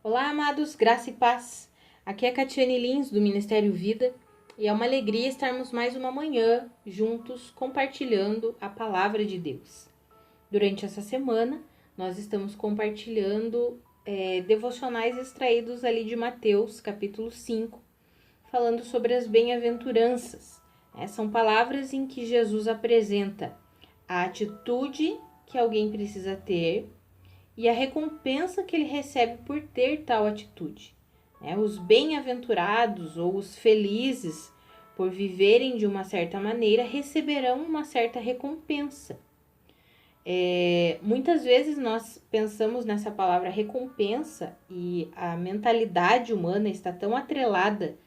Olá, amados, graça e paz. Aqui é Catiane Lins, do Ministério Vida, e é uma alegria estarmos mais uma manhã juntos compartilhando a palavra de Deus. Durante essa semana, nós estamos compartilhando devocionais extraídos ali de Mateus, capítulo 5, falando sobre as bem-aventuranças. São palavras em que Jesus apresenta a atitude que alguém precisa ter e a recompensa que ele recebe por ter tal atitude. Os bem-aventurados ou os felizes por viverem de uma certa maneira receberão uma certa recompensa. Muitas vezes nós pensamos nessa palavra recompensa e a mentalidade humana está tão atrelada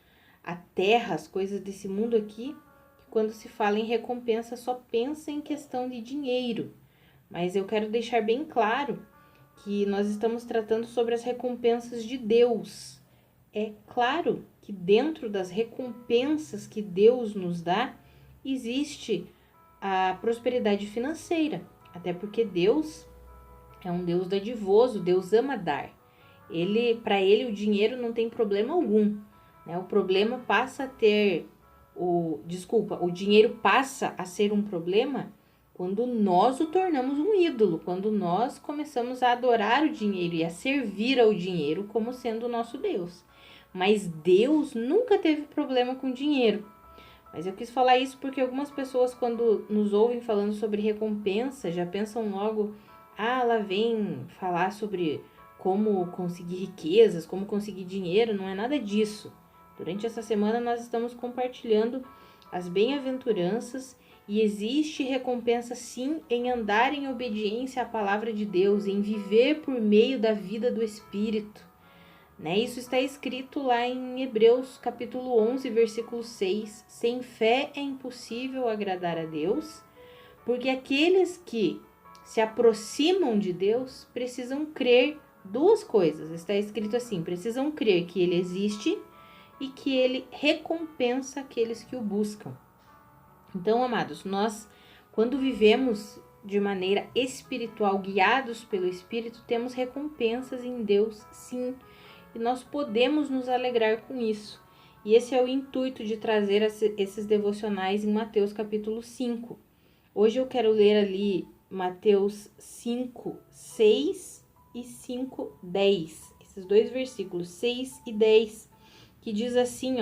à terra, às coisas desse mundo aqui, que quando se fala em recompensa só pensa em questão de dinheiro. Mas eu quero deixar bem claro que nós estamos tratando sobre as recompensas de Deus. É claro que dentro das recompensas que Deus nos dá, existe a prosperidade financeira, até porque Deus é um Deus dadivoso, Deus ama dar. Para ele o dinheiro não tem problema algum, O problema passa a ter o dinheiro passa a ser um problema quando nós o tornamos um ídolo, quando nós começamos a adorar o dinheiro e a servir ao dinheiro como sendo o nosso Deus. Mas Deus nunca teve problema com dinheiro. Mas eu quis falar isso porque algumas pessoas, quando nos ouvem falando sobre recompensa, já pensam logo, lá vem falar sobre como conseguir riquezas, como conseguir dinheiro. Não é nada disso. Durante essa semana nós estamos compartilhando as bem-aventuranças e existe recompensa sim em andar em obediência à palavra de Deus, em viver por meio da vida do Espírito. Isso está escrito lá em Hebreus capítulo 11, versículo 6. Sem fé é impossível agradar a Deus, porque aqueles que se aproximam de Deus precisam crer duas coisas. Está escrito assim, precisam crer que Ele existe e que Ele recompensa aqueles que o buscam. Então, amados, nós, quando vivemos de maneira espiritual, guiados pelo Espírito, temos recompensas em Deus, sim, e nós podemos nos alegrar com isso. E esse é o intuito de trazer esses devocionais em Mateus capítulo 5. Hoje eu quero ler ali Mateus 5, 6 e 5, 10. Esses dois versículos, 6 e 10, que diz assim,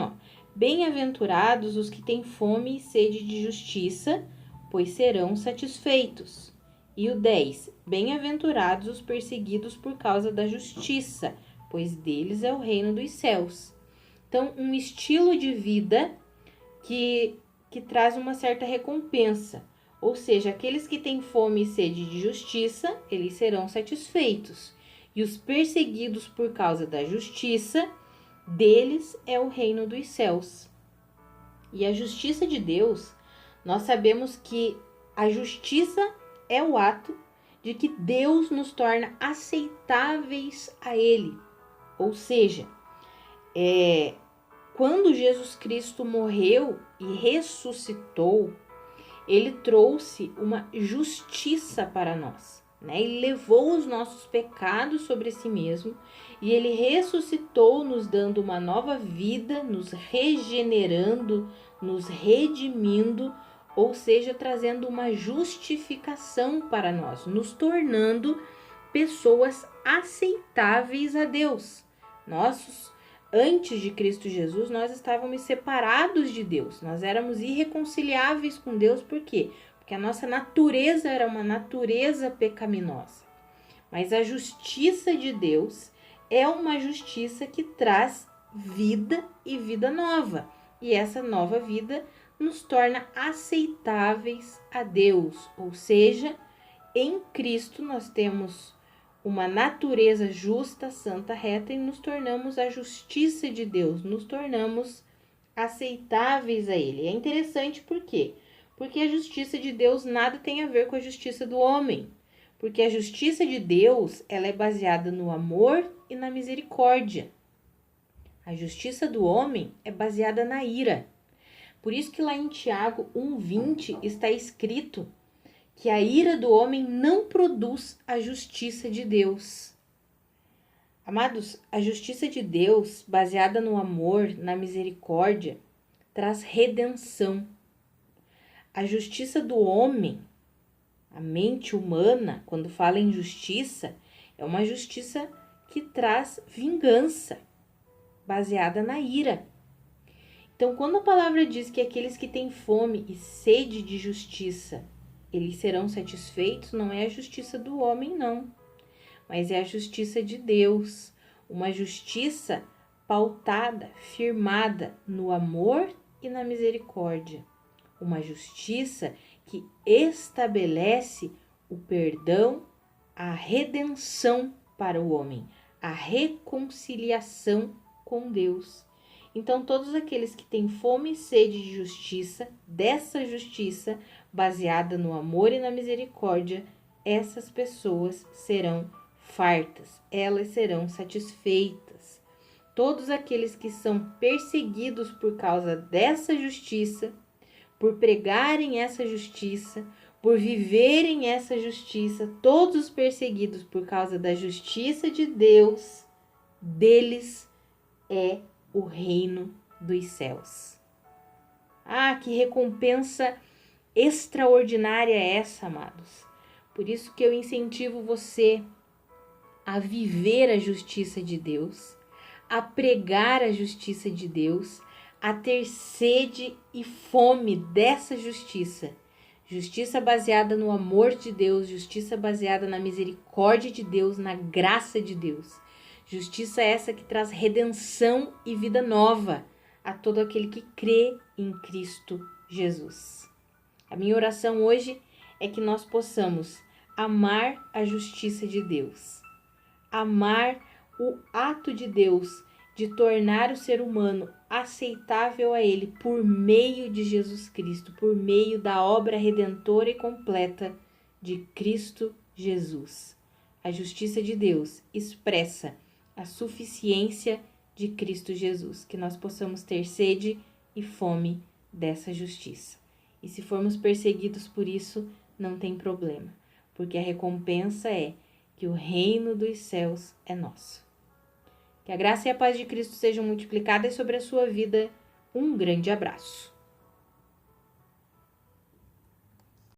Bem-aventurados os que têm fome e sede de justiça, pois serão satisfeitos. E o 10, bem-aventurados os perseguidos por causa da justiça, pois deles é o reino dos céus. Então, um estilo de vida que traz uma certa recompensa. Ou seja, aqueles que têm fome e sede de justiça, eles serão satisfeitos. E os perseguidos por causa da justiça, deles é o reino dos céus. E a justiça de Deus, nós sabemos que a justiça é o ato de que Deus nos torna aceitáveis a Ele. Ou seja, quando Jesus Cristo morreu e ressuscitou, Ele trouxe uma justiça para nós. Ele levou os nossos pecados sobre si mesmo e Ele ressuscitou, nos dando uma nova vida, nos regenerando, nos redimindo, ou seja, trazendo uma justificação para nós, nos tornando pessoas aceitáveis a Deus. Antes de Cristo Jesus, nós estávamos separados de Deus, nós éramos irreconciliáveis com Deus, por quê? Porque a nossa natureza era uma natureza pecaminosa. Mas a justiça de Deus é uma justiça que traz vida e vida nova. E essa nova vida nos torna aceitáveis a Deus. Ou seja, em Cristo nós temos uma natureza justa, santa, reta e nos tornamos a justiça de Deus. Nos tornamos aceitáveis a Ele. É interessante por quê? Porque a justiça de Deus nada tem a ver com a justiça do homem. Porque a justiça de Deus, ela é baseada no amor e na misericórdia. A justiça do homem é baseada na ira. Por isso que lá em Tiago 1,20 está escrito que a ira do homem não produz a justiça de Deus. Amados, a justiça de Deus, baseada no amor, na misericórdia, traz redenção. A justiça do homem, a mente humana, quando fala em justiça, é uma justiça que traz vingança, baseada na ira. Então, quando a palavra diz que aqueles que têm fome e sede de justiça, eles serão satisfeitos, não é a justiça do homem, não, mas é a justiça de Deus, uma justiça pautada, firmada no amor e na misericórdia, uma justiça que estabelece o perdão, a redenção para o homem, a reconciliação com Deus. Então, todos aqueles que têm fome e sede de justiça, dessa justiça baseada no amor e na misericórdia, essas pessoas serão fartas, elas serão satisfeitas. Todos aqueles que são perseguidos por causa dessa justiça, por pregarem essa justiça, por viverem essa justiça, todos os perseguidos por causa da justiça de Deus, deles é o reino dos céus. Ah, que recompensa extraordinária é essa, amados. Por isso que eu incentivo você a viver a justiça de Deus, a pregar a justiça de Deus, a ter sede e fome dessa justiça. Justiça baseada no amor de Deus, justiça baseada na misericórdia de Deus, na graça de Deus. Justiça essa que traz redenção e vida nova a todo aquele que crê em Cristo Jesus. A minha oração hoje é que nós possamos amar a justiça de Deus, amar o ato de Deus de tornar o ser humano aceitável a Ele por meio de Jesus Cristo, por meio da obra redentora e completa de Cristo Jesus. A justiça de Deus expressa a suficiência de Cristo Jesus, que nós possamos ter sede e fome dessa justiça. E se formos perseguidos por isso, não tem problema, porque a recompensa é que o reino dos céus é nosso. Que a graça e a paz de Cristo sejam multiplicadas sobre a sua vida. Um grande abraço.